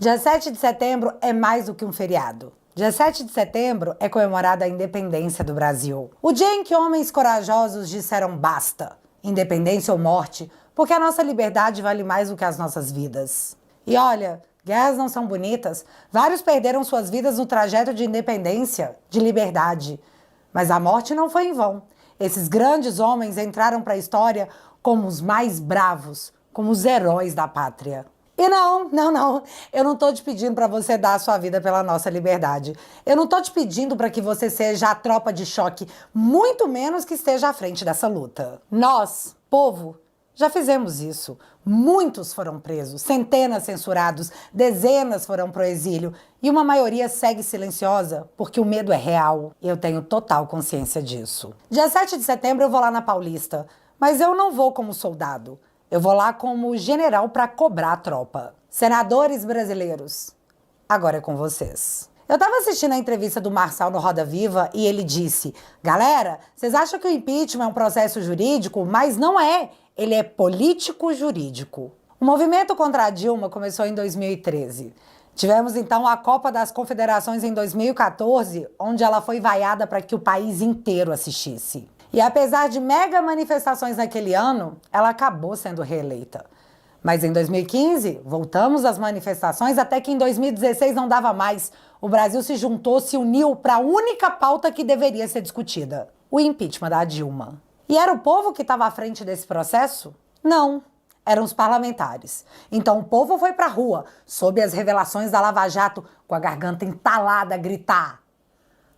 Dia 7 de setembro é mais do que um feriado. Dia 7 de setembro é comemorada a independência do Brasil. O dia em que homens corajosos disseram basta, independência ou morte, porque a nossa liberdade vale mais do que as nossas vidas. E olha, guerras não são bonitas. Vários perderam suas vidas no trajeto de independência, de liberdade. Mas a morte não foi em vão. Esses grandes homens entraram para a história como os mais bravos, como os heróis da pátria. E não, eu não tô te pedindo para você dar a sua vida pela nossa liberdade. Eu não tô te pedindo para que você seja a tropa de choque, muito menos que esteja à frente dessa luta. Nós, povo, já fizemos isso. Muitos foram presos, centenas censurados, dezenas foram pro exílio e uma maioria segue silenciosa porque o medo é real. E eu tenho total consciência disso. Dia 7 de setembro eu vou lá na Paulista, mas eu não vou como soldado. Eu vou lá como general para cobrar a tropa. Senadores brasileiros, agora é com vocês. Eu estava assistindo a entrevista do Marçal no Roda Viva e ele disse: galera, vocês acham que o impeachment é um processo jurídico? Mas não é. Ele é político-jurídico. O movimento contra a Dilma começou em 2013. Tivemos então a Copa das Confederações em 2014, onde ela foi vaiada para que o país inteiro assistisse. E apesar de mega manifestações naquele ano, ela acabou sendo reeleita. Mas em 2015, voltamos às manifestações até que em 2016 não dava mais. O Brasil se juntou, se uniu para a única pauta que deveria ser discutida: o impeachment da Dilma. E era o povo que estava à frente desse processo? Não, eram os parlamentares. Então o povo foi para a rua, sob as revelações da Lava Jato, com a garganta entalada a gritar: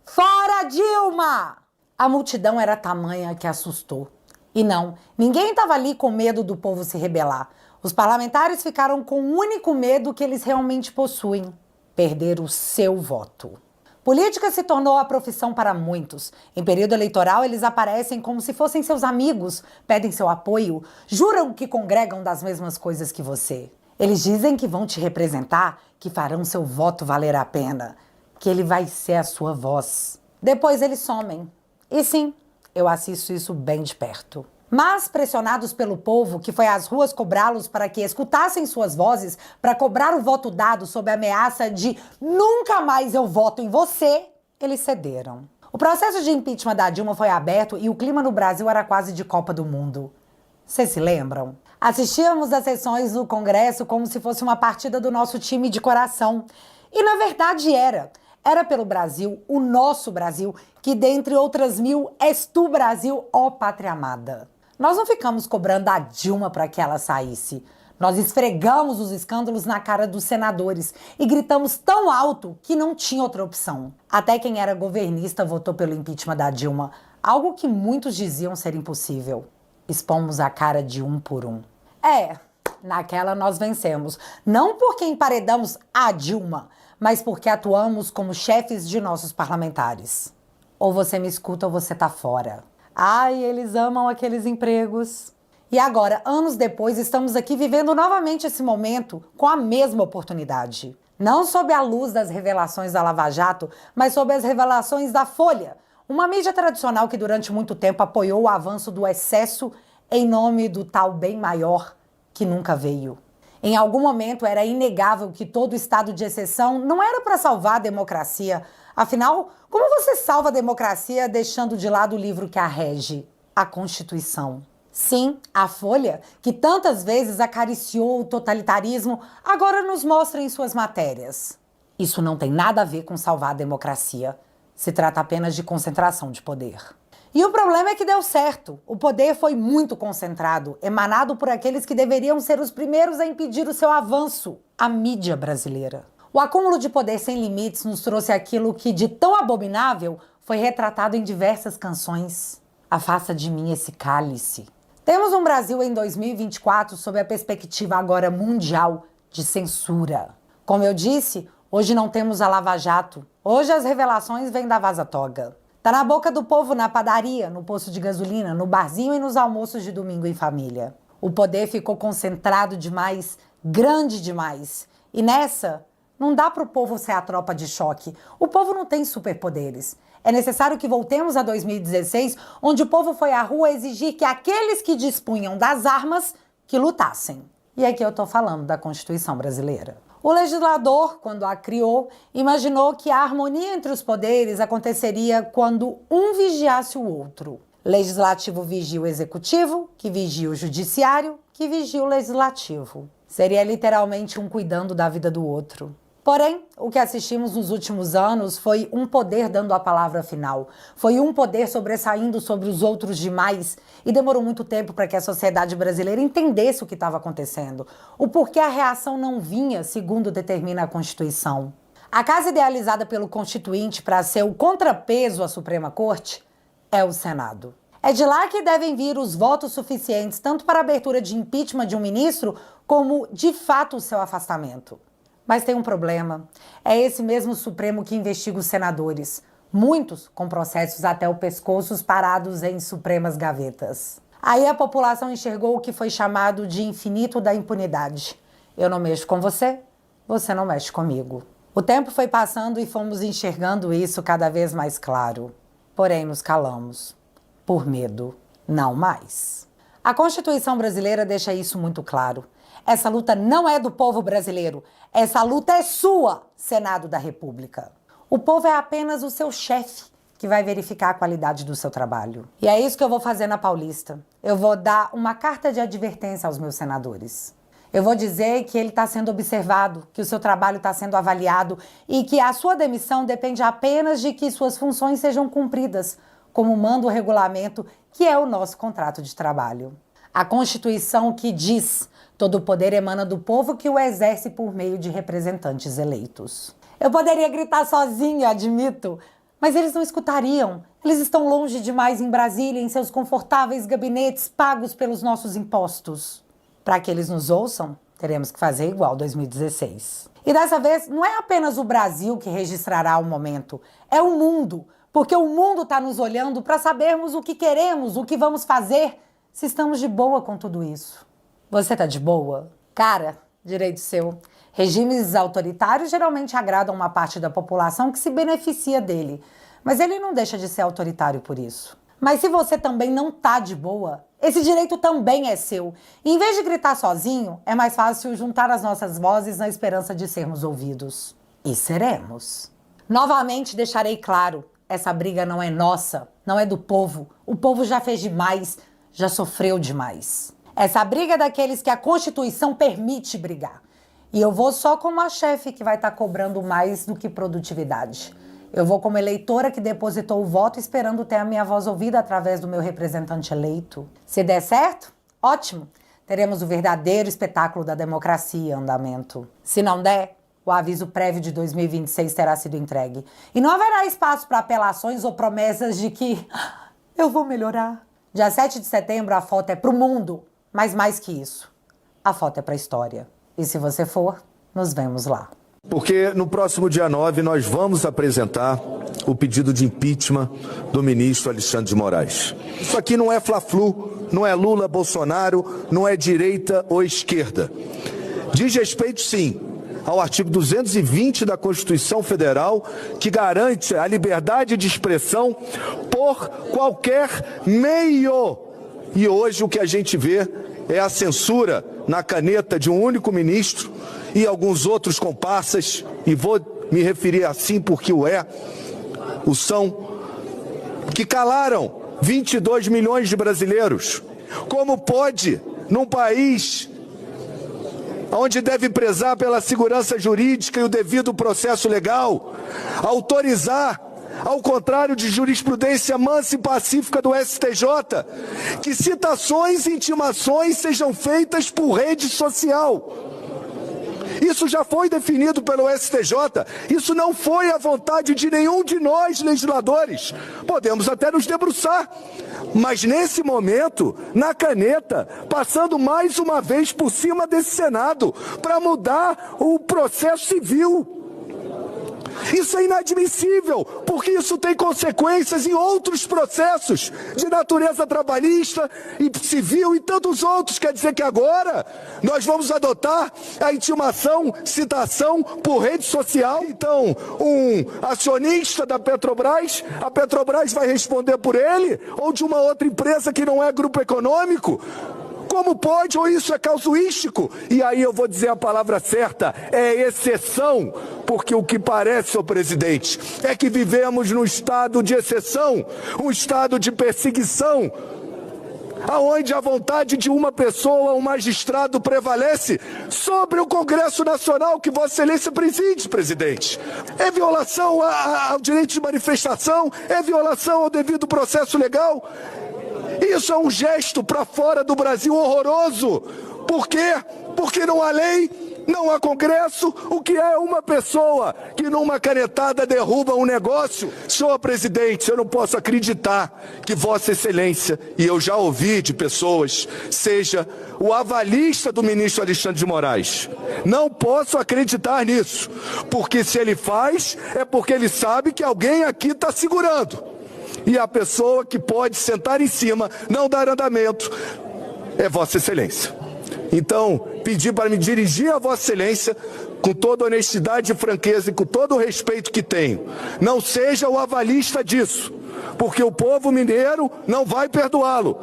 fora Dilma! A multidão era tamanha que assustou. E não, ninguém estava ali com medo do povo se rebelar. Os parlamentares ficaram com o único medo que eles realmente possuem: perder o seu voto. Política se tornou a profissão para muitos. Em período eleitoral, eles aparecem como se fossem seus amigos, pedem seu apoio, juram que congregam das mesmas coisas que você. Eles dizem que vão te representar, que farão seu voto valer a pena, que ele vai ser a sua voz. Depois eles somem. E sim, eu assisto isso bem de perto. Mas, pressionados pelo povo, que foi às ruas cobrá-los para que escutassem suas vozes, para cobrar o voto dado sob a ameaça de nunca mais eu voto em você, eles cederam. O processo de impeachment da Dilma foi aberto e o clima no Brasil era quase de Copa do Mundo. Vocês se lembram? Assistíamos às sessões do Congresso como se fosse uma partida do nosso time de coração. E na verdade era. Era pelo Brasil, o nosso Brasil, que dentre outras mil, és tu, Brasil, ó pátria amada. Nós não ficamos cobrando a Dilma para que ela saísse. Nós esfregamos os escândalos na cara dos senadores e gritamos tão alto que não tinha outra opção. Até quem era governista votou pelo impeachment da Dilma, algo que muitos diziam ser impossível. Expomos a cara de um por um. Naquela nós vencemos. Não porque emparedamos a Dilma, mas porque atuamos como chefes de nossos parlamentares. Ou você me escuta ou você tá fora. Ai, eles amam aqueles empregos. E agora, anos depois, estamos aqui vivendo novamente esse momento com a mesma oportunidade. Não sob a luz das revelações da Lava Jato, mas sob as revelações da Folha, uma mídia tradicional que durante muito tempo apoiou o avanço do excesso em nome do tal bem maior que nunca veio. Em algum momento era inegável que todo estado de exceção não era para salvar a democracia. Afinal, como você salva a democracia deixando de lado o livro que a rege? A Constituição. Sim, a Folha, que tantas vezes acariciou o totalitarismo, agora nos mostra em suas matérias. Isso não tem nada a ver com salvar a democracia. Se trata apenas de concentração de poder. E o problema é que deu certo. O poder foi muito concentrado, emanado por aqueles que deveriam ser os primeiros a impedir o seu avanço: a mídia brasileira. O acúmulo de poder sem limites nos trouxe aquilo que, de tão abominável, foi retratado em diversas canções: afasta de mim esse cálice. Temos um Brasil em 2024 sob a perspectiva agora mundial de censura. Como eu disse, hoje não temos a Lava Jato. Hoje as revelações vêm da Vaza Toga. Tá na boca do povo, na padaria, no posto de gasolina, no barzinho e nos almoços de domingo em família. O poder ficou concentrado demais, grande demais. E nessa, não dá pro povo ser a tropa de choque. O povo não tem superpoderes. É necessário que voltemos a 2016, onde o povo foi à rua exigir que aqueles que dispunham das armas, que lutassem. E aqui eu tô falando da Constituição brasileira. O legislador, quando a criou, imaginou que a harmonia entre os poderes aconteceria quando um vigiasse o outro. Legislativo vigia o executivo, que vigia o judiciário, que vigia o legislativo. Seria literalmente um cuidando da vida do outro. Porém, o que assistimos nos últimos anos foi um poder dando a palavra final. Foi um poder sobressaindo sobre os outros demais e demorou muito tempo para que a sociedade brasileira entendesse o que estava acontecendo. O porquê a reação não vinha, segundo determina a Constituição. A casa idealizada pelo Constituinte para ser o contrapeso à Suprema Corte é o Senado. É de lá que devem vir os votos suficientes tanto para a abertura de impeachment de um ministro como, de fato, o seu afastamento. Mas tem um problema. É esse mesmo Supremo que investiga os senadores. Muitos com processos até o pescoço parados em supremas gavetas. Aí a população enxergou o que foi chamado de infinito da impunidade. Eu não mexo com você, você não mexe comigo. O tempo foi passando e fomos enxergando isso cada vez mais claro. Porém, nos calamos. Por medo, não mais. A Constituição brasileira deixa isso muito claro. Essa luta não é do povo brasileiro. Essa luta é sua, Senado da República. O povo é apenas o seu chefe que vai verificar a qualidade do seu trabalho. E é isso que eu vou fazer na Paulista. Eu vou dar uma carta de advertência aos meus senadores. Eu vou dizer que ele está sendo observado, que o seu trabalho está sendo avaliado e que a sua demissão depende apenas de que suas funções sejam cumpridas, como manda o regulamento, que é o nosso contrato de trabalho. A Constituição que diz: todo o poder emana do povo que o exerce por meio de representantes eleitos. Eu poderia gritar sozinha, admito, mas eles não escutariam. Eles estão longe demais em Brasília, em seus confortáveis gabinetes pagos pelos nossos impostos. Para que eles nos ouçam, teremos que fazer igual 2016. E dessa vez, não é apenas o Brasil que registrará o momento, é o mundo, porque o mundo está nos olhando para sabermos o que queremos, o que vamos fazer, se estamos de boa com tudo isso. Você tá de boa? Cara, direito seu. Regimes autoritários geralmente agradam uma parte da população que se beneficia dele, mas ele não deixa de ser autoritário por isso. Mas se você também não tá de boa, esse direito também é seu. E em vez de gritar sozinho, é mais fácil juntar as nossas vozes na esperança de sermos ouvidos. E seremos. Novamente deixarei claro, essa briga não é nossa, não é do povo. O povo já fez demais, já sofreu demais. Essa briga é daqueles que a Constituição permite brigar. E eu vou só como a chefe que vai estar cobrando mais do que produtividade. Eu vou como eleitora que depositou o voto esperando ter a minha voz ouvida através do meu representante eleito. Se der certo, ótimo. Teremos o verdadeiro espetáculo da democracia em andamento. Se não der, o aviso prévio de 2026 terá sido entregue. E não haverá espaço para apelações ou promessas de que eu vou melhorar. Dia 7 de setembro a foto é pro mundo. Mas mais que isso, a foto é para a história. E se você for, nos vemos lá. Porque no próximo dia 9 nós vamos apresentar o pedido de impeachment do ministro Alexandre de Moraes. Isso aqui não é fla-flu, não é Lula, Bolsonaro, não é direita ou esquerda. Diz respeito, sim, ao artigo 220 da Constituição Federal, que garante a liberdade de expressão por qualquer meio. E hoje o que a gente vê é a censura na caneta de um único ministro e alguns outros comparsas, e vou me referir assim porque o são, que calaram 22 milhões de brasileiros. Como pode, num país onde deve prezar pela segurança jurídica e o devido processo legal, autorizar, ao contrário de jurisprudência mansa e pacífica do STJ, que citações e intimações sejam feitas por rede social? Isso já foi definido pelo STJ. Isso não foi a vontade de nenhum de nós, legisladores. Podemos até nos debruçar, mas nesse momento, na caneta, passando mais uma vez por cima desse Senado para mudar o processo civil. Isso é inadmissível, porque isso tem consequências em outros processos de natureza trabalhista e civil e tantos outros. Quer dizer que agora nós vamos adotar a intimação, citação por rede social. Então, um acionista da Petrobras, a Petrobras vai responder por ele, ou de uma outra empresa que não é grupo econômico? Como pode? Ou isso é casuístico? E aí eu vou dizer a palavra certa, é exceção, porque o que parece, senhor presidente, é que vivemos num estado de exceção, um estado de perseguição, aonde a vontade de uma pessoa, um magistrado, prevalece sobre o Congresso Nacional que Vossa Excelência preside, presidente. É violação ao direito de manifestação, é violação ao devido processo legal. Isso é um gesto para fora do Brasil horroroso. Por quê? Porque não há lei, não há Congresso. O que é uma pessoa que numa canetada derruba um negócio? Senhor presidente, eu não posso acreditar que Vossa Excelência, e eu já ouvi de pessoas, seja o avalista do ministro Alexandre de Moraes. Não posso acreditar nisso, porque se ele faz, é porque ele sabe que alguém aqui está segurando. E a pessoa que pode sentar em cima, não dar andamento, é Vossa Excelência. Então, pedir para me dirigir a Vossa Excelência com toda honestidade e franqueza e com todo o respeito que tenho. Não seja o avalista disso, porque o povo mineiro não vai perdoá-lo.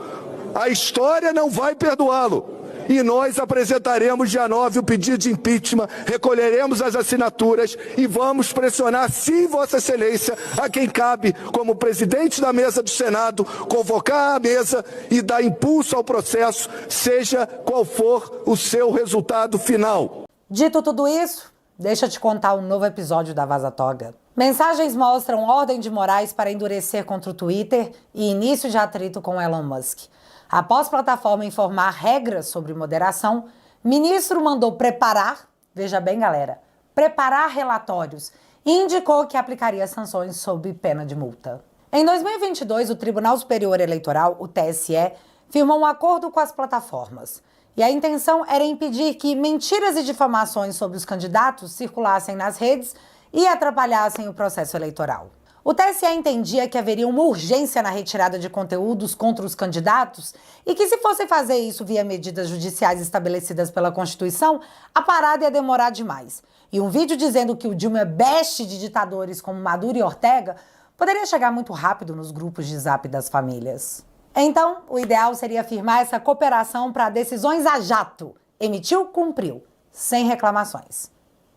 A história não vai perdoá-lo. E nós apresentaremos dia 9 o pedido de impeachment, recolheremos as assinaturas e vamos pressionar, sim, Vossa Excelência, a quem cabe, como presidente da mesa do Senado, convocar a mesa e dar impulso ao processo, seja qual for o seu resultado final. Dito tudo isso, deixa eu te contar um novo episódio da Vaza Toga. Mensagens mostram ordem de Moraes para endurecer contra o Twitter e início de atrito com Elon Musk. Após a plataforma informar regras sobre moderação, o ministro mandou preparar, veja bem galera, preparar relatórios e indicou que aplicaria sanções sob pena de multa. Em 2022, o Tribunal Superior Eleitoral, o TSE, firmou um acordo com as plataformas. E a intenção era impedir que mentiras e difamações sobre os candidatos circulassem nas redes e atrapalhassem o processo eleitoral. O TSE entendia que haveria uma urgência na retirada de conteúdos contra os candidatos e que, se fosse fazer isso via medidas judiciais estabelecidas pela Constituição, a parada ia demorar demais. E um vídeo dizendo que o Dilma é beste de ditadores como Maduro e Ortega poderia chegar muito rápido nos grupos de zap das famílias. Então, o ideal seria firmar essa cooperação para decisões a jato. Emitiu, cumpriu, sem reclamações.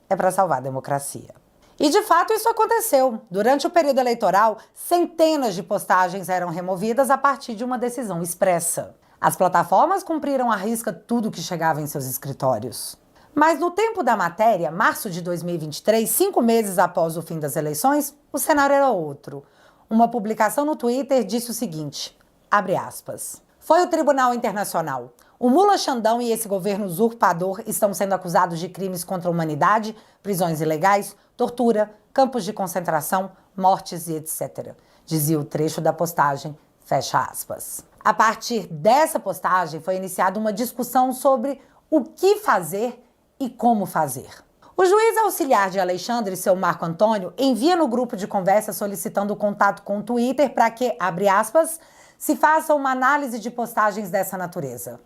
É para salvar a democracia. E de fato isso aconteceu. Durante o período eleitoral, centenas de postagens eram removidas a partir de uma decisão expressa. As plataformas cumpriram à risca tudo que chegava em seus escritórios. Mas no tempo da matéria, março de 2023, 5 meses após o fim das eleições, o cenário era outro. Uma publicação no Twitter disse o seguinte, abre aspas, foi o Tribunal Internacional. O Mula Xandão e esse governo usurpador estão sendo acusados de crimes contra a humanidade, prisões ilegais, tortura, campos de concentração, mortes e etc. Dizia o trecho da postagem, fecha aspas. A partir dessa postagem foi iniciada uma discussão sobre o que fazer e como fazer. O juiz auxiliar de Alexandre, seu Marco Antônio, envia no grupo de conversa solicitando contato com o Twitter para que, abre aspas, se faça uma análise de postagens dessa natureza.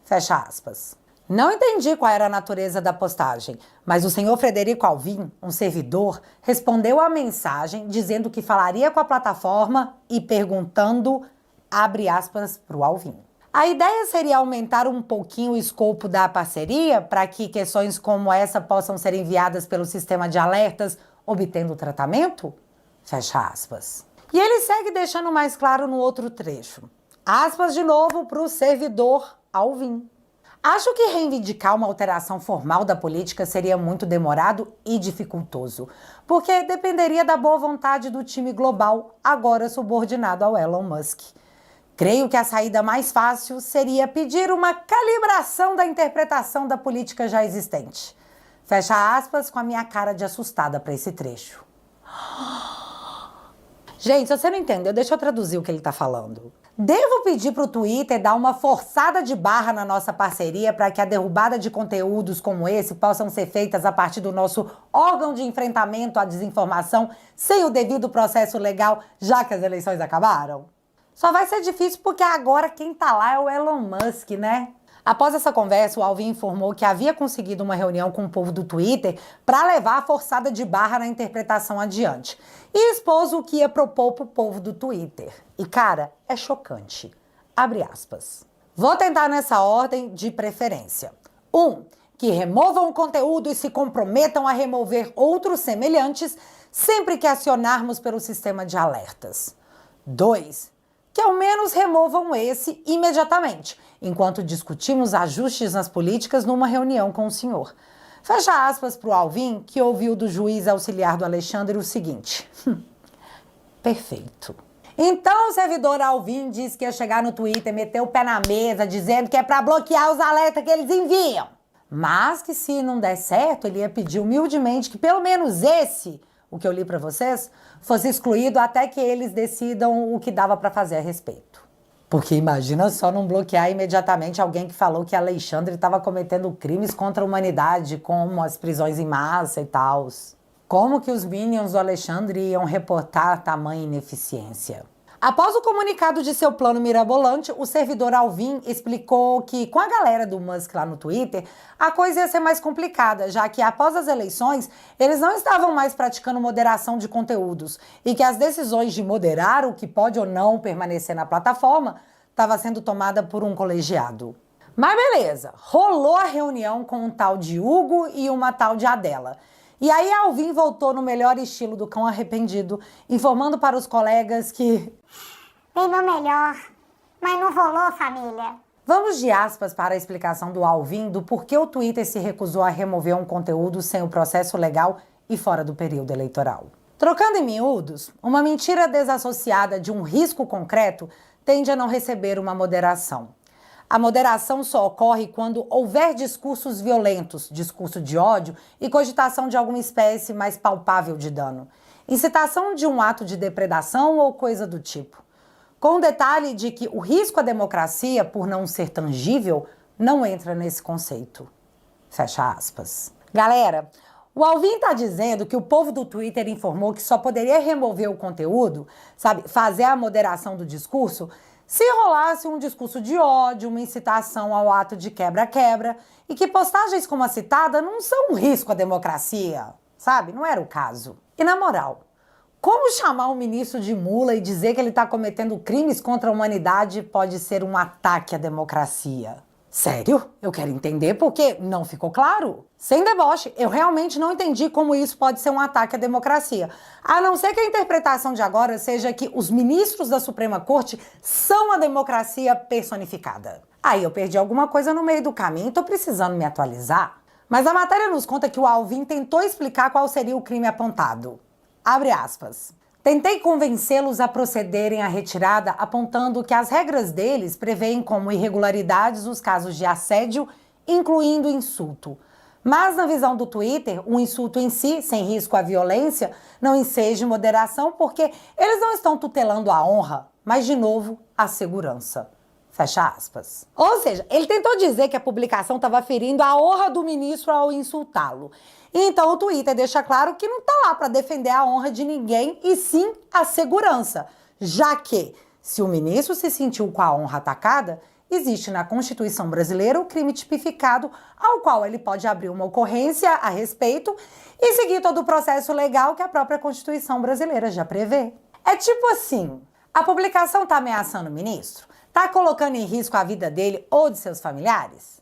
Fecha aspas. Não entendi qual era a natureza da postagem, mas o senhor Frederico Alvim, um servidor, respondeu à mensagem dizendo que falaria com a plataforma e perguntando, abre aspas, para o Alvim. A ideia seria aumentar um pouquinho o escopo da parceria para que questões como essa possam ser enviadas pelo sistema de alertas, obtendo tratamento? Fecha aspas. E ele segue deixando mais claro no outro trecho. Aspas de novo para o servidor Alvim. Acho que reivindicar uma alteração formal da política seria muito demorado e dificultoso, porque dependeria da boa vontade do time global, agora subordinado ao Elon Musk. Creio que a saída mais fácil seria pedir uma calibração da interpretação da política já existente. Fecha aspas com a minha cara de assustada para esse trecho. Gente, se você não entendeu, deixa eu traduzir o que ele está falando. Devo pedir para o Twitter dar uma forçada de barra na nossa parceria para que a derrubada de conteúdos como esse possam ser feitas a partir do nosso órgão de enfrentamento à desinformação sem o devido processo legal, já que as eleições acabaram? Só vai ser difícil porque agora quem tá lá é o Elon Musk, né? Após essa conversa, o Alvim informou que havia conseguido uma reunião com o povo do Twitter para levar a forçada de barra na interpretação adiante. E expôs o que ia propor pro povo do Twitter. E, cara, é chocante. Abre aspas. Vou tentar nessa ordem de preferência. 1. Que removam o conteúdo e se comprometam a remover outros semelhantes sempre que acionarmos pelo sistema de alertas. 2. Que ao menos removam esse imediatamente, enquanto discutimos ajustes nas políticas numa reunião com o senhor. Fecha aspas para o Alvin, que ouviu do juiz auxiliar do Alexandre o seguinte. Perfeito. Então o servidor Alvin disse que ia chegar no Twitter, meter o pé na mesa, dizendo que é para bloquear os alertas que eles enviam. Mas que se não der certo, ele ia pedir humildemente que pelo menos esse, o que eu li para vocês, fosse excluído até que eles decidam o que dava para fazer a respeito. Porque imagina só não bloquear imediatamente alguém que falou que Alexandre estava cometendo crimes contra a humanidade, como as prisões em massa e tal. Como que os minions do Alexandre iam reportar tamanha ineficiência? Após o comunicado de seu plano mirabolante, o servidor Alvin explicou que com a galera do Musk lá no Twitter, a coisa ia ser mais complicada, já que após as eleições, eles não estavam mais praticando moderação de conteúdos e que as decisões de moderar o que pode ou não permanecer na plataforma estava sendo tomada por um colegiado. Mas beleza, rolou a reunião com um tal de Hugo e uma tal de Adela. E aí Alvin voltou no melhor estilo do cão arrependido, informando para os colegas que... Bem no melhor, mas não rolou, família. Vamos de aspas para a explicação do Alvin do porquê o Twitter se recusou a remover um conteúdo sem o processo legal e fora do período eleitoral. Trocando em miúdos, uma mentira desassociada de um risco concreto tende a não receber uma moderação. A moderação só ocorre quando houver discursos violentos, discurso de ódio e cogitação de alguma espécie mais palpável de dano. Incitação de um ato de depredação ou coisa do tipo. Com o detalhe de que o risco à democracia, por não ser tangível, não entra nesse conceito. Fecha aspas. Galera, o Alvin está dizendo que o povo do Twitter informou que só poderia remover o conteúdo, sabe, fazer a moderação do discurso, se rolasse um discurso de ódio, uma incitação ao ato de quebra-quebra, e que postagens como a citada não são um risco à democracia, sabe? Não era o caso. E na moral, como chamar um ministro de mula e dizer que ele está cometendo crimes contra a humanidade pode ser um ataque à democracia? Sério? Eu quero entender porque não ficou claro. Sem deboche, eu realmente não entendi como isso pode ser um ataque à democracia. A não ser que a interpretação de agora seja que os ministros da Suprema Corte são a democracia personificada. Aí eu perdi alguma coisa no meio do caminho e tô precisando me atualizar. Mas a matéria nos conta que o Alvin tentou explicar qual seria o crime apontado. Abre aspas. Tentei convencê-los a procederem à retirada, apontando que as regras deles prevêem como irregularidades os casos de assédio, incluindo insulto. Mas, na visão do Twitter, o insulto em si, sem risco à violência, não enseja moderação porque eles não estão tutelando a honra, mas, de novo, a segurança. Fecha aspas. Ou seja, ele tentou dizer que a publicação estava ferindo a honra do ministro ao insultá-lo. Então o Twitter deixa claro que não está lá para defender a honra de ninguém e sim a segurança, já que, se o ministro se sentiu com a honra atacada, existe na Constituição brasileira o crime tipificado ao qual ele pode abrir uma ocorrência a respeito e seguir todo o processo legal que a própria Constituição brasileira já prevê. É tipo assim, a publicação está ameaçando o ministro? Está colocando em risco a vida dele ou de seus familiares?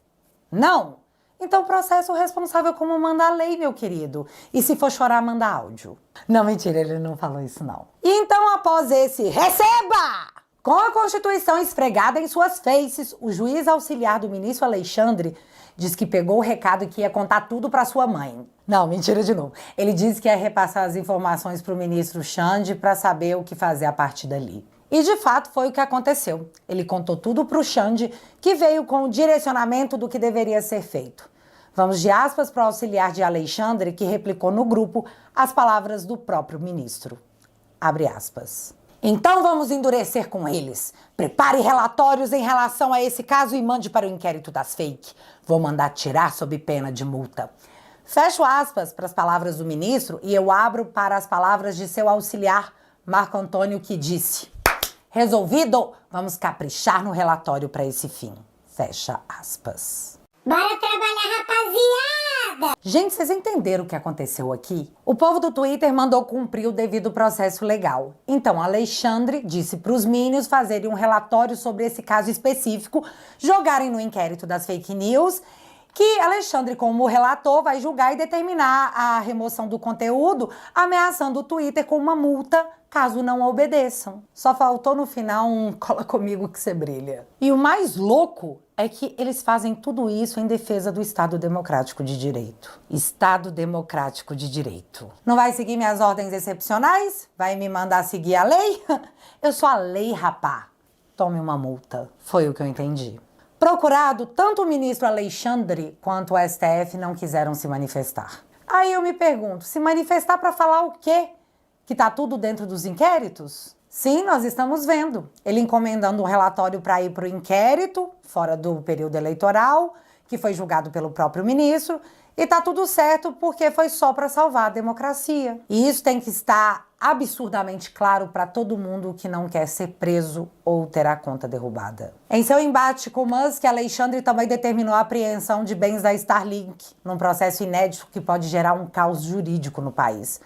Não? Então processo o responsável como manda a lei, meu querido. E se for chorar, manda áudio. Não, mentira, ele não falou isso não. E então, após esse receba! Com a Constituição esfregada em suas faces, o juiz auxiliar do ministro Alexandre diz que pegou o recado e que ia contar tudo para sua mãe. Não, mentira de novo. Ele disse que ia repassar as informações para o ministro Xande para saber o que fazer a partir dali. E de fato foi o que aconteceu. Ele contou tudo para o Xande, que veio com o direcionamento do que deveria ser feito. Vamos de aspas para o auxiliar de Alexandre, que replicou no grupo as palavras do próprio ministro. Abre aspas. Então vamos endurecer com eles. Prepare relatórios em relação a esse caso e mande para o inquérito das fake. Vou mandar tirar sob pena de multa. Fecho aspas para as palavras do ministro e eu abro para as palavras de seu auxiliar, Marco Antônio, que disse: resolvido, vamos caprichar no relatório para esse fim. Fecha aspas. Bora trabalhar, rapaziada! nada. Gente, vocês entenderam o que aconteceu aqui? O povo do Twitter mandou cumprir o devido processo legal. Então, Alexandre disse para os Minions fazerem um relatório sobre esse caso específico, jogarem no inquérito das fake news, que Alexandre, como relator, vai julgar e determinar a remoção do conteúdo, ameaçando o Twitter com uma multa caso não obedeçam. Só faltou no final um cola comigo que você brilha. E o mais louco é que eles fazem tudo isso em defesa do Estado Democrático de Direito. Estado Democrático de Direito. Não vai seguir minhas ordens excepcionais? Vai me mandar seguir a lei? Eu sou a lei, rapá. Tome uma multa. Foi o que eu entendi. Procurado, tanto o ministro Alexandre quanto o STF não quiseram se manifestar. Aí eu me pergunto, se manifestar para falar o quê? Que tá tudo dentro dos inquéritos? Sim, nós estamos vendo. Ele encomendando um relatório para ir para o inquérito, fora do período eleitoral, que foi julgado pelo próprio ministro, e tá tudo certo porque foi só para salvar a democracia. E isso tem que estar absurdamente claro para todo mundo que não quer ser preso ou ter a conta derrubada. Em seu embate com Musk, Alexandre também determinou a apreensão de bens da Starlink, num processo inédito que pode gerar um caos jurídico no país.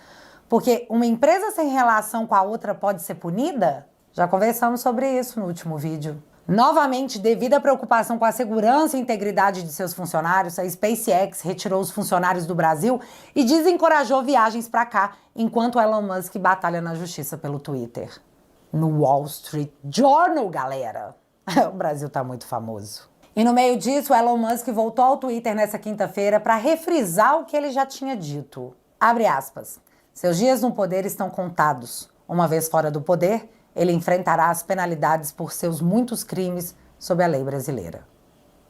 Porque uma empresa sem relação com a outra pode ser punida? Já conversamos sobre isso no último vídeo. Novamente, devido à preocupação com a segurança e integridade de seus funcionários, a SpaceX retirou os funcionários do Brasil e desencorajou viagens para cá, enquanto Elon Musk batalha na justiça pelo Twitter. No Wall Street Journal, galera! O Brasil tá muito famoso. E no meio disso, Elon Musk voltou ao Twitter nessa quinta-feira para refrisar o que ele já tinha dito. Abre aspas. Seus dias no poder estão contados. Uma vez fora do poder, ele enfrentará as penalidades por seus muitos crimes sob a lei brasileira.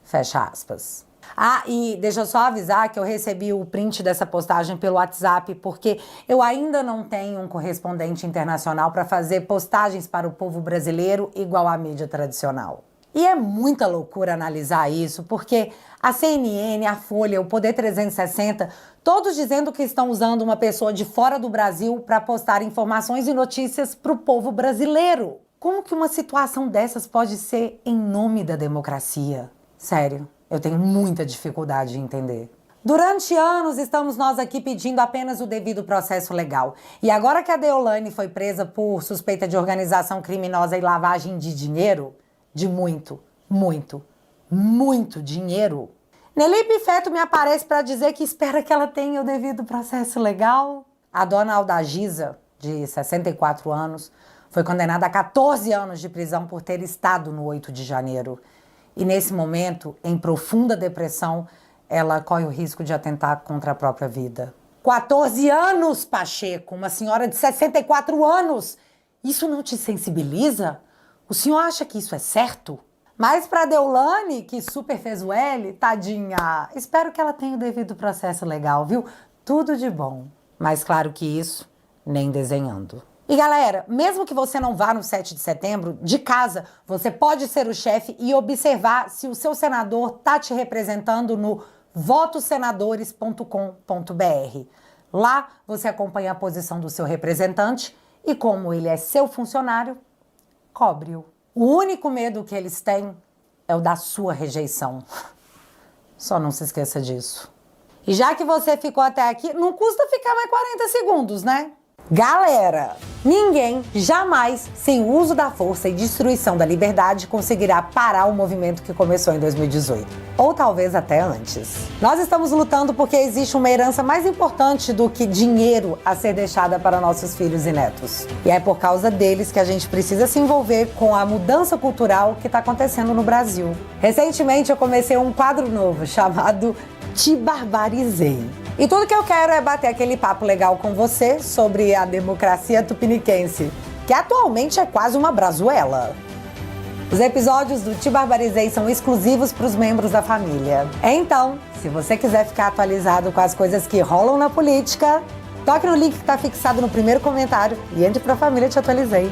Fecha aspas. Ah, e deixa eu só avisar que eu recebi o print dessa postagem pelo WhatsApp, porque eu ainda não tenho um correspondente internacional para fazer postagens para o povo brasileiro igual à mídia tradicional. E é muita loucura analisar isso, porque a CNN, a Folha, o Poder 360, todos dizendo que estão usando uma pessoa de fora do Brasil para postar informações e notícias para o povo brasileiro. Como que uma situação dessas pode ser em nome da democracia? Sério, eu tenho muita dificuldade de entender. Durante anos estamos nós aqui pedindo apenas o devido processo legal. E agora que a Deolane foi presa por suspeita de organização criminosa e lavagem de dinheiro, de muito, muito, muito dinheiro, Nelly Pifeto me aparece para dizer que espera que ela tenha o devido processo legal. A dona Aldagisa, de 64 anos, foi condenada a 14 anos de prisão por ter estado no 8 de janeiro. E nesse momento, em profunda depressão, ela corre o risco de atentar contra a própria vida. 14 anos, Pacheco! Uma senhora de 64 anos! Isso não te sensibiliza? O senhor acha que isso é certo? Mas para Deolane, que super fez o L, tadinha, espero que ela tenha o devido processo legal, viu? Tudo de bom. Mas claro que isso, nem desenhando. E galera, mesmo que você não vá no 7 de setembro, de casa, você pode ser o chefe e observar se o seu senador tá te representando no votosenadores.com.br. Lá você acompanha a posição do seu representante e como ele é seu funcionário, cobre-o. O único medo que eles têm é o da sua rejeição. Só não se esqueça disso. E já que você ficou até aqui, não custa ficar mais 40 segundos, né? Galera, ninguém jamais, sem o uso da força e destruição da liberdade, conseguirá parar o movimento que começou em 2018. Ou talvez até antes. Nós estamos lutando porque existe uma herança mais importante do que dinheiro a ser deixada para nossos filhos e netos. E é por causa deles que a gente precisa se envolver com a mudança cultural que está acontecendo no Brasil. Recentemente eu comecei um quadro novo chamado Te Barbarizei. E tudo que eu quero é bater aquele papo legal com você sobre a democracia tupiniquense, que atualmente é quase uma brazuela. Os episódios do Te Barbarizei são exclusivos para os membros da família. Então, se você quiser ficar atualizado com as coisas que rolam na política, toque no link que está fixado no primeiro comentário e entre para a família Te Atualizei.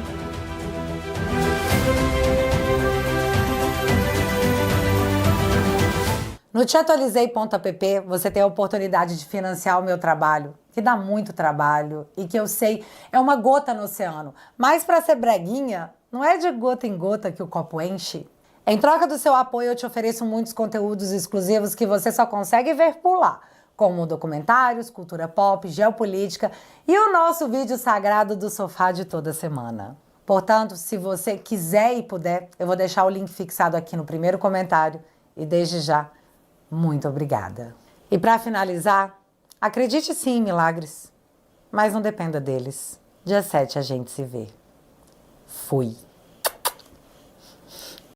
No teatualizei.app você tem a oportunidade de financiar o meu trabalho, que dá muito trabalho e que eu sei é uma gota no oceano. Mas para ser breguinha, não é de gota em gota que o copo enche. Em troca do seu apoio, eu te ofereço muitos conteúdos exclusivos que você só consegue ver por lá. como documentários, cultura pop, geopolítica e o nosso vídeo sagrado do sofá de toda semana. Portanto, se você quiser e puder, eu vou deixar o link fixado aqui no primeiro comentário e desde já, muito obrigada. E para finalizar, acredite sim em milagres, mas não dependa deles. Dia 7 a gente se vê. Fui.